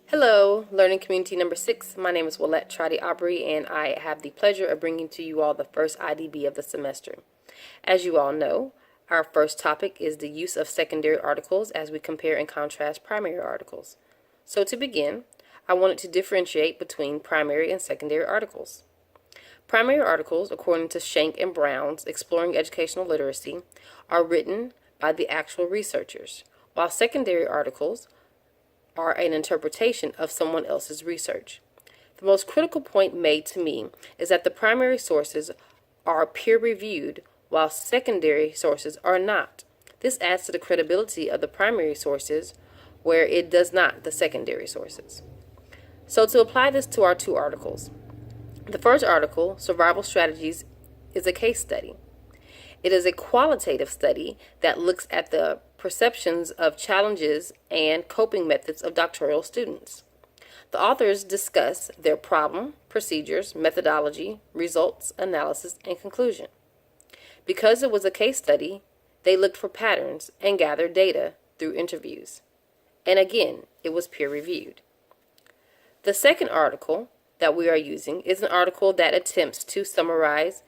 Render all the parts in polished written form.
Hello, learning community number 6. My name is Trotty-Aubrey, and I have the pleasure of bringing to you all the first IDB of the semester. As you all know, our first topic is the use of secondary articles as we compare and contrast primary articles. So to begin, I wanted to differentiate between primary and secondary articles. Primary articles, according to Shank and Brown's Exploring Educational Literacy, are written by the actual researchers, while secondary articles are an interpretation of someone else's research. The most critical point made to me is that the primary sources are peer-reviewed while secondary sources are not. This adds to the credibility of the primary sources where it does not the secondary sources. So to apply this to our two articles, the first article, Survival Strategies, is a case study. It is a qualitative study that looks at the perceptions of challenges and coping methods of doctoral students. The authors discuss their problem, procedures, methodology, results, analysis, and conclusion. Because it was a case study, they looked for patterns and gathered data through interviews. And again, it was peer-reviewed. The second article that we are using is an article that attempts to summarize,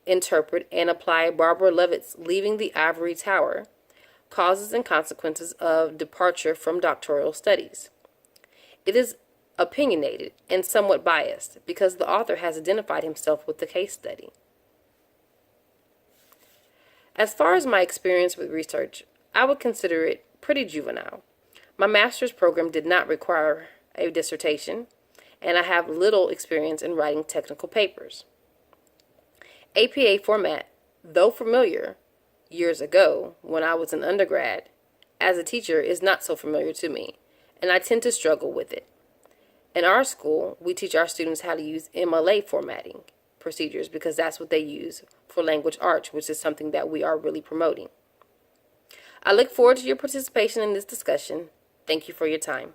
interpret, and apply Barbara Levitt's Leaving the Ivory Tower, Causes and Consequences of Departure from Doctoral Studies. It is opinionated and somewhat biased because the author has identified himself with the case study. As far as my experience with research, I would consider it pretty juvenile. My master's program did not require a dissertation, and I have little experience in writing technical papers. APA format, though familiar years ago when I was an undergrad, as a teacher is not so familiar to me, and I tend to struggle with it. In our school, we teach our students how to use MLA formatting procedures because that's what they use for language arts, which is something that we are really promoting. I look forward to your participation in this discussion. Thank you for your time.